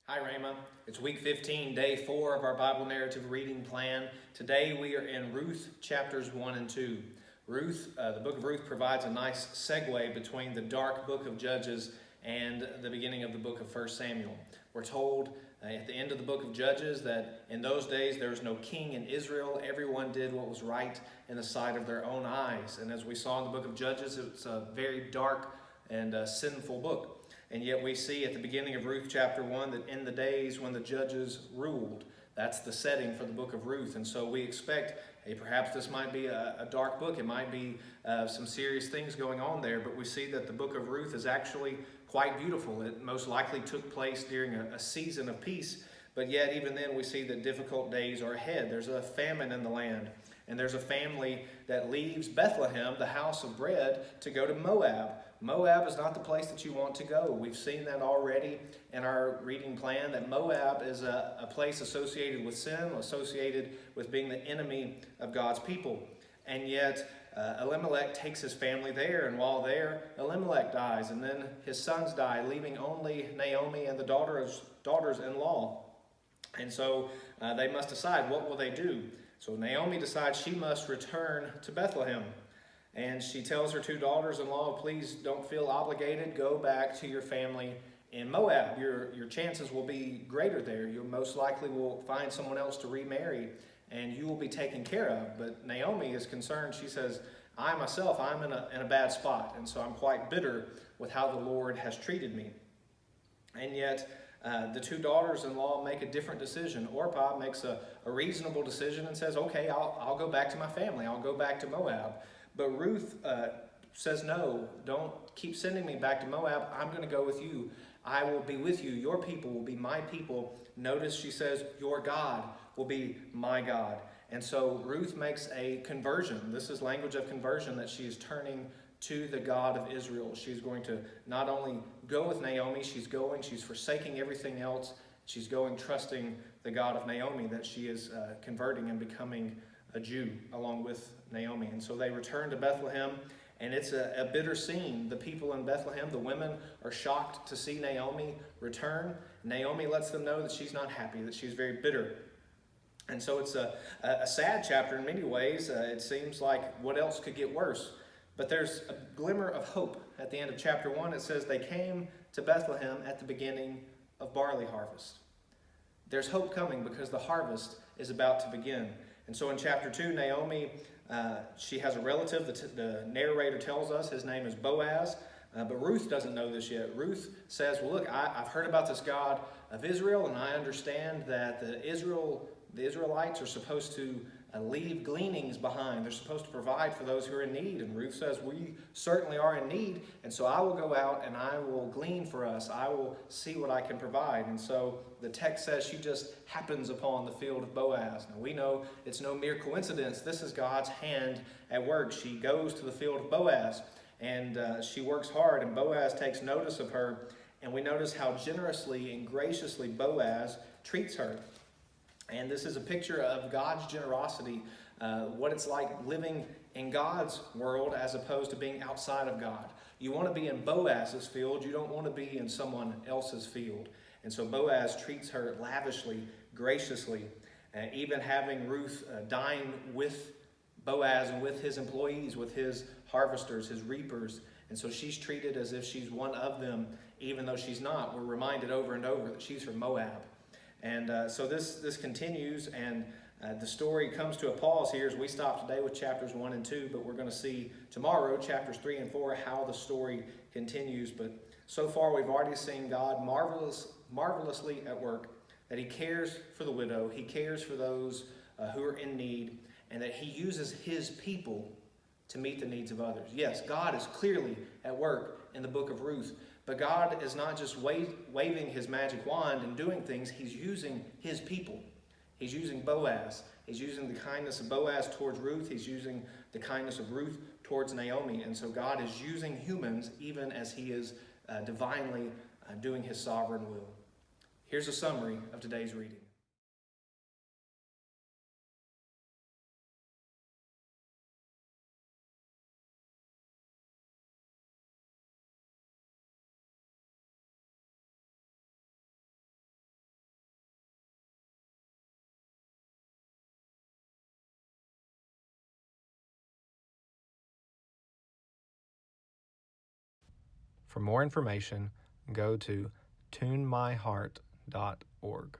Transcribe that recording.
Hi, Rama. It's week 15, day 4 of our Bible narrative reading plan. Today we are in Ruth chapters 1 and 2. Ruth, the book of Ruth provides a nice segue between the dark book of Judges and the beginning of the book of 1 Samuel. We're told at the end of the book of Judges that in those days there was no king in Israel. Everyone did what was right in the sight of their own eyes. And as we saw in the book of Judges, it's a very dark and sinful book. And yet we see at the beginning of Ruth chapter 1 that in the days when the judges ruled, that's the setting for the book of Ruth. And so we expect, hey, perhaps this might be a dark book. It might be some serious things going on there. But we see that the book of Ruth is actually quite beautiful. It most likely took place during a season of peace. But yet even then we see that difficult days are ahead. There's a famine in the land. And there's a family that leaves Bethlehem, the house of bread, to go to Moab. Moab is not the place that you want to go. We've seen that already in our reading plan, that Moab is a place associated with sin, associated with being the enemy of God's people. And yet Elimelech takes his family there, and while there, Elimelech dies, and then his sons die, leaving only Naomi and the daughters-in-law. And so they must decide, what will they do? So Naomi decides she must return to Bethlehem. And she tells her two daughters-in-law, please don't feel obligated. Go back to your family in Moab. Your chances will be greater there. You most likely will find someone else to remarry, and you will be taken care of. But Naomi is concerned. She says, I'm in a bad spot, and so I'm quite bitter with how the Lord has treated me. And yet, the two daughters-in-law make a different decision. Orpah makes a reasonable decision and says, okay, I'll go back to my family. I'll go back to Moab. But Ruth says, no, don't keep sending me back to Moab. I'm going to go with you. I will be with you. Your people will be my people. Notice she says, your God will be my God. And so Ruth makes a conversion. This is language of conversion, that she is turning to the God of Israel. She's going to not only go with Naomi, she's forsaking everything else. She's going trusting the God of Naomi, that she is converting and becoming a Jew along with Naomi. And so they return to Bethlehem, and it's a bitter scene. The people in Bethlehem, the women, are shocked to see Naomi return. Naomi lets them know that she's not happy, that she's very bitter. And so it's a sad chapter in many ways. It seems like what else could get worse? But there's a glimmer of hope at the end of chapter 1. It says they came to Bethlehem at the beginning of barley harvest. There's hope coming because the harvest is about to begin. And so in chapter 2, Naomi, she has a relative. The narrator tells us his name is Boaz. But Ruth doesn't know this yet. Ruth says, well, look, I've heard about this God of Israel, and I understand that the Israelites are supposed to leave gleanings behind. They're supposed to provide for those who are in need. And Ruth says, we certainly are in need, and so I will go out and I will glean for us. I will see what I can provide. And so the text says she just happens upon the field of Boaz. Now we know it's no mere coincidence. This is God's hand at work. She goes to the field of Boaz, and she works hard, and Boaz takes notice of her. And we notice how generously and graciously Boaz treats her. And this is a picture of God's generosity, what it's like living in God's world as opposed to being outside of God. You want to be in Boaz's field. You don't want to be in someone else's field. And so Boaz treats her lavishly, graciously, even having Ruth dine with Boaz and with his employees, with his harvesters, his reapers. And so she's treated as if she's one of them, even though she's not. We're reminded over and over that she's from Moab. And so this continues, and the story comes to a pause here as we stop today with chapters 1 and 2, but we're going to see tomorrow, chapters 3 and 4, how the story continues. But so far we've already seen God marvelously at work, that he cares for the widow, he cares for those who are in need, and that he uses his people to meet the needs of others. Yes, God is clearly at work in the book of Ruth. But God is not just waving his magic wand and doing things. He's using his people. He's using Boaz. He's using the kindness of Boaz towards Ruth. He's using the kindness of Ruth towards Naomi. And so God is using humans even as he is divinely doing his sovereign will. Here's a summary of today's reading. For more information, go to tunemyheart.org.